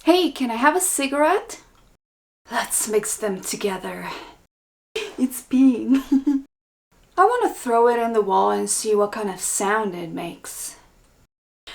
Hey, can I have a cigarette? Let's mix them together. It's peeing. I want to throw it in the wall and see what kind of sound it makes.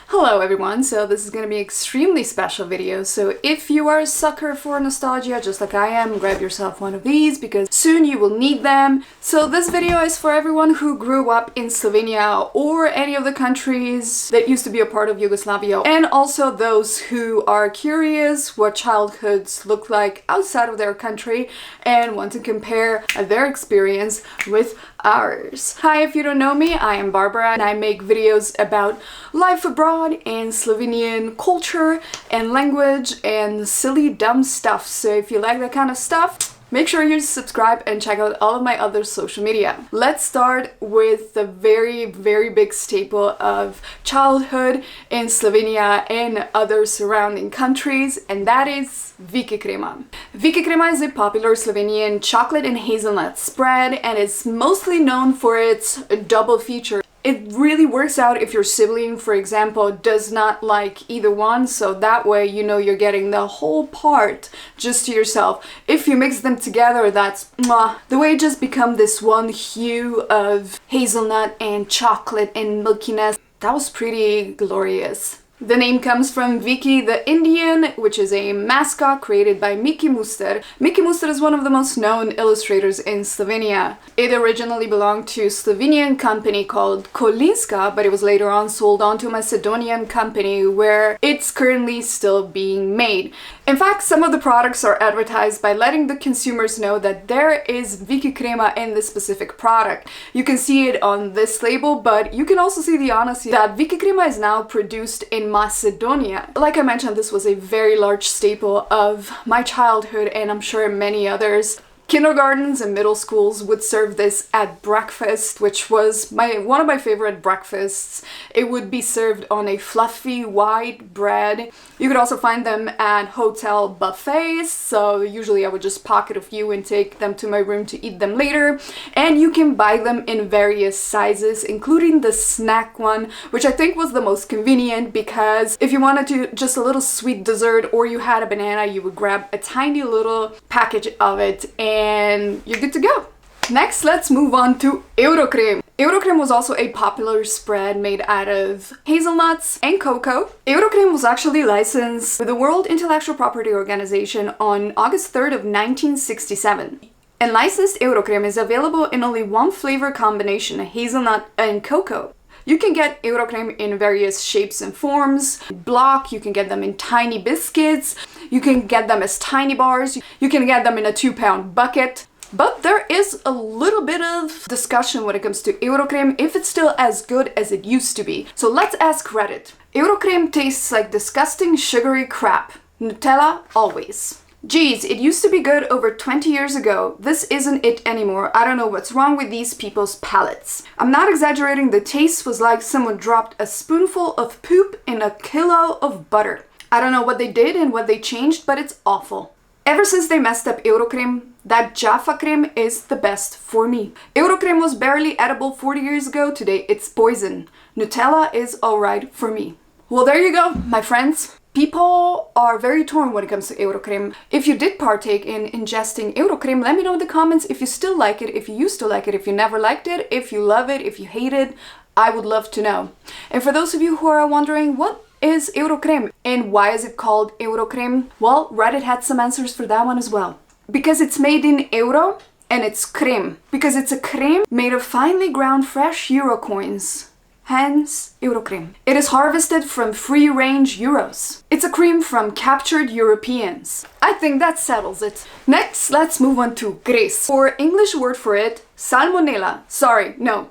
Hello everyone, so this is going to be an extremely special video, so if you are a sucker for nostalgia just like I am, grab yourself one of these because soon you will need them. So this video is for everyone who grew up in Slovenia or any of the countries that used to be a part of Yugoslavia, and also those who are curious what childhoods look like outside of their country and want to compare their experience with ours. Hi, if you don't know me, I am Barbara and I make videos about life abroad and Slovenian culture and language and silly dumb stuff. So if you like that kind of stuff, make sure you subscribe and check out all of my other social media. Let's start with the very big staple of childhood in Slovenia and other surrounding countries, and that is Vikikrema. Vikikrema is a popular Slovenian chocolate and hazelnut spread and is mostly known for its double feature. It really works out if your sibling, for example, does not like either one, so that way you know you're getting the whole part just to yourself. If you mix them together, that's mwah. The way it just become this one hue of hazelnut and chocolate and milkiness. That was pretty glorious. The name comes from Viki the Indian, which is a mascot created by Miki Muster. Miki Muster is one of the most known illustrators in Slovenia. It originally belonged to a Slovenian company called Kolinska, but it was later on sold on to a Macedonian company where it's currently still being made. In fact, some of the products are advertised by letting the consumers know that there is Vikikrema in this specific product. You can see it on this label, but you can also see the honesty that Vikikrema is now produced in Macedonia. Like I mentioned, this was a very large staple of my childhood and I'm sure many others. Kindergartens and middle schools would serve this at breakfast, which was one of my favorite breakfasts. It would be served on a fluffy white bread. You could also find them at hotel buffets, so usually I would just pocket a few and take them to my room to eat them later. And you can buy them in various sizes, including the snack one, which I think was the most convenient because if you wanted to just a little sweet dessert or you had a banana, you would grab a tiny little package of it and you're good to go. Next, let's move on to Eurocrem. Eurocrem was also a popular spread made out of hazelnuts and cocoa. Eurocrem was actually licensed with the World Intellectual Property Organization on August 3rd of 1967. And licensed Eurocrem is available in only one flavor combination, hazelnut and cocoa. You can get Eurocrem in various shapes and forms. Block, you can get them in tiny biscuits, you can get them as tiny bars, you can get them in a 2-pound bucket. But there is a little bit of discussion when it comes to Eurocrem if it's still as good as it used to be. So let's ask Reddit. Eurocrem tastes like disgusting sugary crap. Nutella always. Geez, it used to be good over 20 years ago. This isn't it anymore. I don't know what's wrong with these people's palates. I'm not exaggerating, the taste was like someone dropped a spoonful of poop in a kilo of butter. I don't know what they did and what they changed, but it's awful. Ever since they messed up Eurocrem, that Jaffa cream is the best for me. Eurocrem was barely edible 40 years ago, today it's poison. Nutella is alright for me. Well, there you go, my friends. People are very torn when it comes to Eurocrem. If you did partake in ingesting Eurocrem, let me know in the comments if you still like it, if you used to like it, if you never liked it, if you love it, if you hate it. I would love to know. And for those of you who are wondering what is Eurocrem and why is it called Eurocrem, well, Reddit had some answers for that one as well. Because it's made in euro and it's creme. Because it's a creme made of finely ground fresh euro coins. Hence, Eurocrem. It is harvested from free-range euros. It's a cream from captured Europeans. I think that settles it. Next, let's move on to gres, or English word for it, salmonella.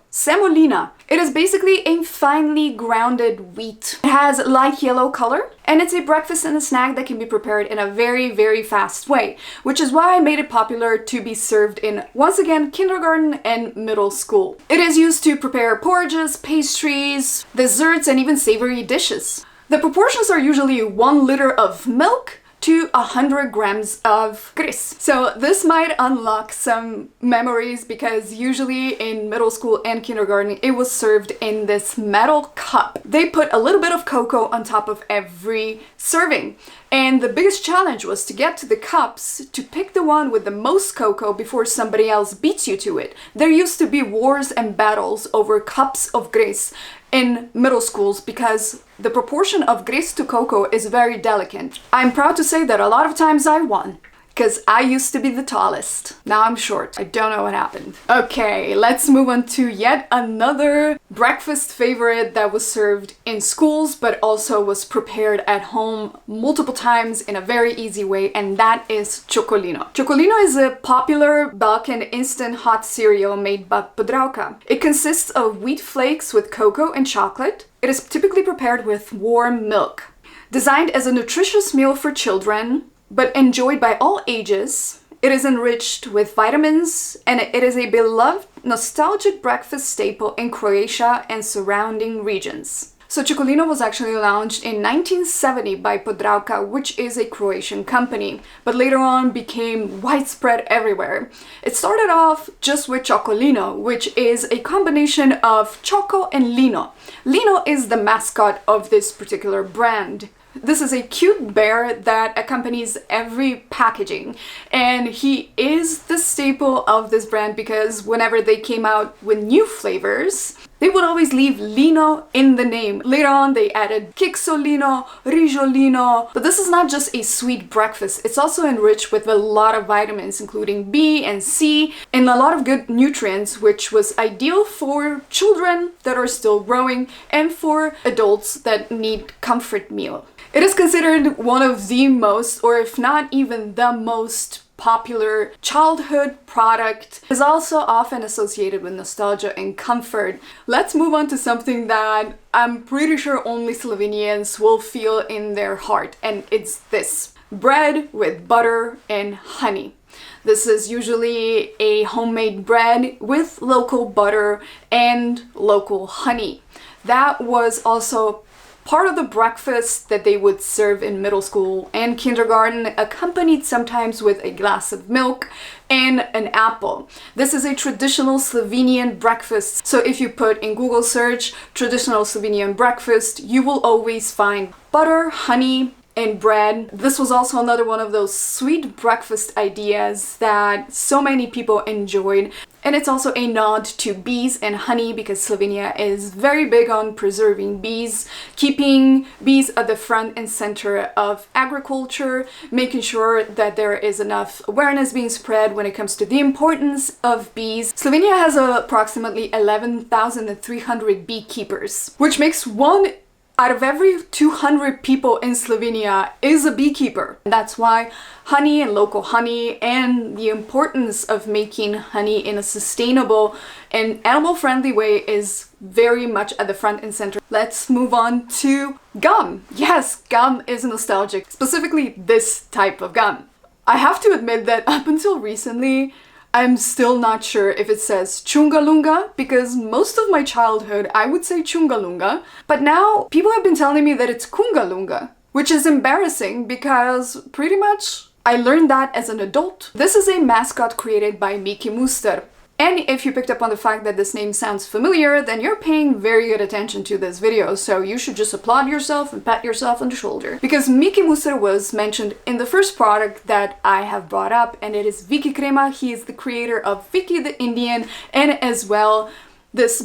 Semolina. It is basically a finely grounded wheat. It has light yellow color, and it's a breakfast and a snack that can be prepared in a very fast way, which is why I made it popular to be served in, once again, kindergarten and middle school. It is used to prepare porridges, pastries, desserts, and even savory dishes. The proportions are usually 1 liter of milk to 100 grams of gris. So this might unlock some memories because usually in middle school and kindergarten it was served in this metal cup. They put a little bit of cocoa on top of every serving. And the biggest challenge was to get to the cups, to pick the one with the most cocoa before somebody else beats you to it. There used to be wars and battles over cups of grist in middle schools because the proportion of grist to cocoa is very delicate. I'm proud to say that a lot of times I won, because I used to be the tallest. Now I'm short. I don't know what happened. Okay, let's move on to yet another breakfast favorite that was served in schools, but also was prepared at home multiple times in a very easy way, and that is Chokolino. Chocolino is a popular Balkan instant hot cereal made by Podravka. It consists of wheat flakes with cocoa and chocolate. It is typically prepared with warm milk. Designed as a nutritious meal for children, but enjoyed by all ages, it is enriched with vitamins, and it is a beloved, nostalgic breakfast staple in Croatia and surrounding regions. So Chocolino was actually launched in 1970 by Podravka, which is a Croatian company, but later on became widespread everywhere. It started off just with Chocolino, which is a combination of Choco and Lino. Lino is the mascot of this particular brand. This is a cute bear that accompanies every packaging, and he is the staple of this brand because whenever they came out with new flavors, they would always leave Lino in the name. Later on, they added Kiksolino, Rijolino. But this is not just a sweet breakfast. It's also enriched with a lot of vitamins, including B and C, and a lot of good nutrients, which was ideal for children that are still growing and for adults that need comfort meal. It is considered one of the most, or if not even the most, popular childhood product. It is also often associated with nostalgia and comfort. Let's move on to something that I'm pretty sure only Slovenians will feel in their heart, and it's this: bread with butter and honey. This is usually a homemade bread with local butter and local honey. That was also part of the breakfast that they would serve in middle school and kindergarten, accompanied sometimes with a glass of milk and an apple. This is a traditional Slovenian breakfast. So if you put in Google search traditional Slovenian breakfast, you will always find butter, honey, and bread. This was also another one of those sweet breakfast ideas that so many people enjoyed. And it's also a nod to bees and honey because Slovenia is very big on preserving bees, keeping bees at the front and center of agriculture, making sure that there is enough awareness being spread when it comes to the importance of bees. Slovenia has approximately 11,300 beekeepers, which makes one out of every 200 people in Slovenia is a beekeeper. That's why honey and local honey and the importance of making honey in a sustainable and animal-friendly way is very much at the front and center. Let's move on to gum. Yes, gum is nostalgic, specifically this type of gum. I have to admit that up until recently, I'm still not sure if it says Chunga Lunga, because most of my childhood I would say Chunga Lunga, but now people have been telling me that it's Cunga Lunga, which is embarrassing because pretty much I learned that as an adult. This is a mascot created by Miki Muster. And if you picked up on the fact that this name sounds familiar, then you're paying very good attention to this video, so you should just applaud yourself and pat yourself on the shoulder. Because Miki Muster was mentioned in the first product that I have brought up, and it is Vikikrema. He is the creator of Viki the Indian, and as well, this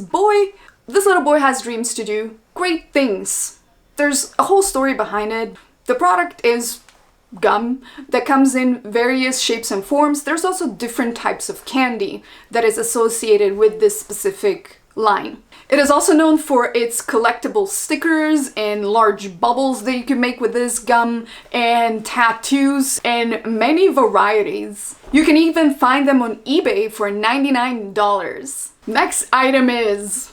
little boy has dreams to do great things. There's a whole story behind it. The product is gum that comes in various shapes and forms. There's also different types of candy that is associated with this specific line. It is also known for its collectible stickers and large bubbles that you can make with this gum, and tattoos and many varieties. You can even find them on eBay for $99. Next item is...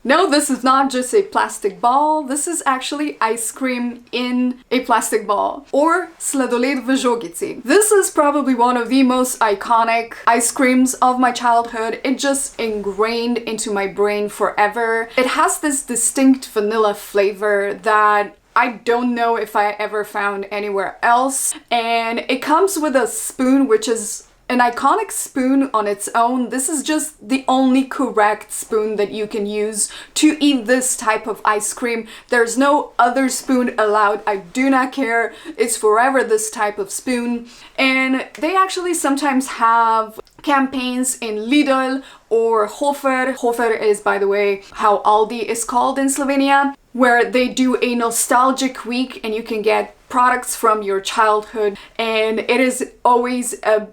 no, this is not just a plastic ball, this is actually ice cream in a plastic ball, or sladoled v žogici. This is probably one of the most iconic ice creams of my childhood. It just ingrained into my brain forever. It has this distinct vanilla flavor that I don't know if I ever found anywhere else, and it comes with a spoon which is an iconic spoon on its own. This is just the only correct spoon that you can use to eat this type of ice cream. There's no other spoon allowed. I do not care. It's forever this type of spoon. And they actually sometimes have campaigns in Lidl or Hofer. Hofer is, by the way, how Aldi is called in Slovenia, where they do a nostalgic week and you can get products from your childhood, and it is always a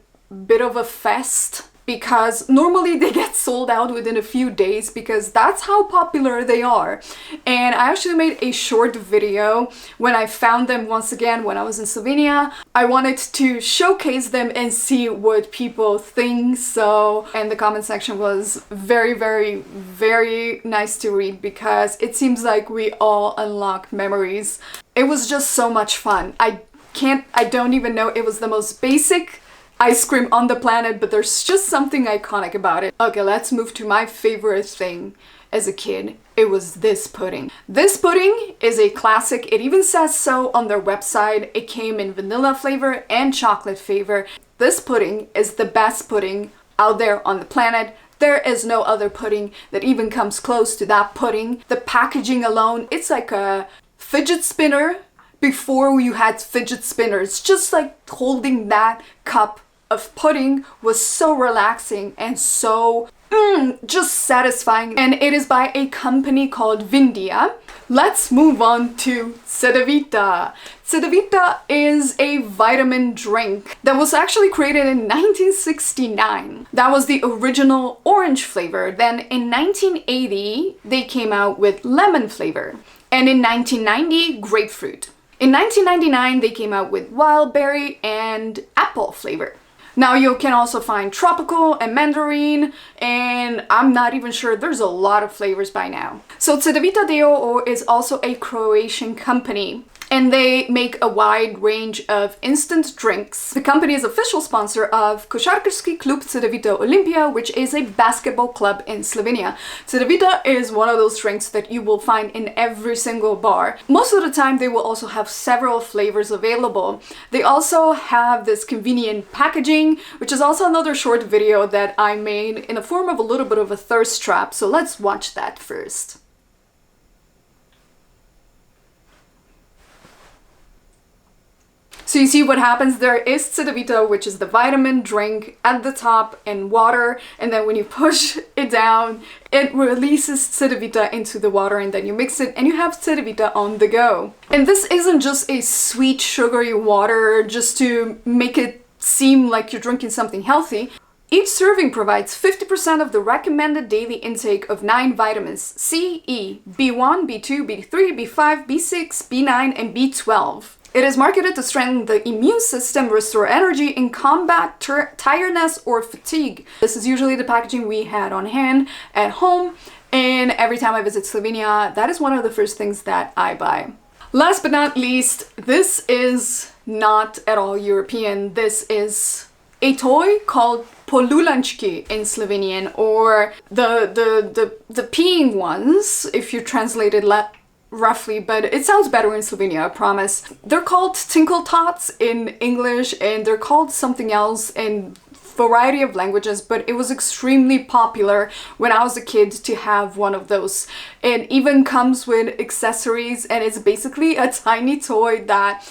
bit of a fest because normally they get sold out within a few days because that's how popular they are. And I actually made a short video when I found them once again when I was in Slovenia. I wanted to showcase them and see what people think. So, and the comment section was very, very, very nice to read because it seems like we all unlock memories. It was just so much fun. I don't even know, it was the most basic ice cream on the planet, but there's just something iconic about it. Okay, let's move to my favorite thing as a kid. It was this pudding. This pudding is a classic. It even says so on their website. It came in vanilla flavor and chocolate flavor. This pudding is the best pudding out there on the planet. There is no other pudding that even comes close to that pudding. The packaging alone, it's like a fidget spinner before you had fidget spinners. Just like holding that cup of pudding was so relaxing and so just satisfying. And it is by a company called Vindija. Let's move on to Cedevita. Cedevita is a vitamin drink that was actually created in 1969. That was the original orange flavor. Then in 1980, they came out with lemon flavor. And in 1990, grapefruit. In 1999, they came out with wild berry and apple flavor. Now you can also find tropical and mandarin, and I'm not even sure, there's a lot of flavors by now. So Cedevita DOO is also a Croatian company, and they make a wide range of instant drinks. The company is official sponsor of Košarkaški klub Cedevita Olimpija, which is a basketball club in Slovenia. Cedevita is one of those drinks that you will find in every single bar. Most of the time they will also have several flavors available. They also have this convenient packaging, which is also another short video that I made in the form of a little bit of a thirst trap. So let's watch that first. So you see what happens, there is Cedevita, which is the vitamin drink at the top, and water, and then when you push it down, it releases Cedevita into the water, and then you mix it and you have Cedevita on the go. And this isn't just a sweet sugary water just to make it seem like you're drinking something healthy. Each serving provides 50% of the recommended daily intake of 9 vitamins: C, E, B1, B2, B3, B5, B6, B9, and B12. It is marketed to strengthen the immune system, restore energy, and combat tiredness or fatigue. This is usually the packaging we had on hand at home, and every time I visit Slovenia, that is one of the first things that I buy. Last but not least, this is not at all European. This is a toy called polulančki in Slovenian, or the peeing ones, if you translate it roughly, but it sounds better in Slovenia, I promise. They're called Tinkle Tots in English, and they're called something else in variety of languages, but it was extremely popular when I was a kid to have one of those. It even comes with accessories, and it's basically a tiny toy that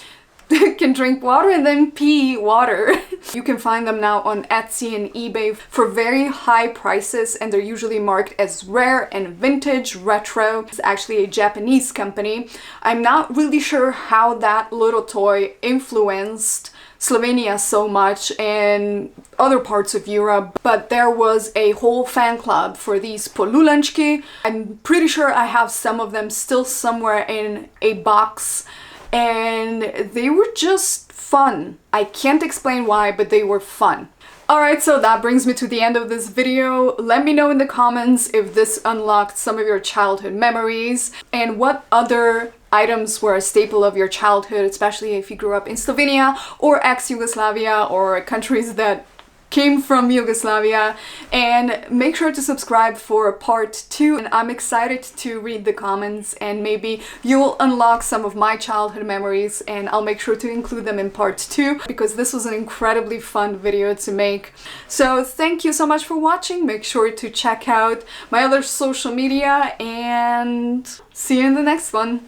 can drink water and then pee water. You can find them now on Etsy and eBay for very high prices, and they're usually marked as rare and vintage retro. It's actually a Japanese company. I'm not really sure how that little toy influenced Slovenia so much and other parts of Europe, but there was a whole fan club for these polulančki. I'm pretty sure I have some of them still somewhere in a box, and they were just fun. I can't explain why, but they were fun. Alright, so that brings me to the end of this video. Let me know in the comments if this unlocked some of your childhood memories, and what other items were a staple of your childhood, especially if you grew up in Slovenia or ex-Yugoslavia or countries that came from Yugoslavia, and make sure to subscribe for part 2, and I'm excited to read the comments and maybe you'll unlock some of my childhood memories and I'll make sure to include them in part 2 because this was an incredibly fun video to make. So thank you so much for watching, make sure to check out my other social media and see you in the next one.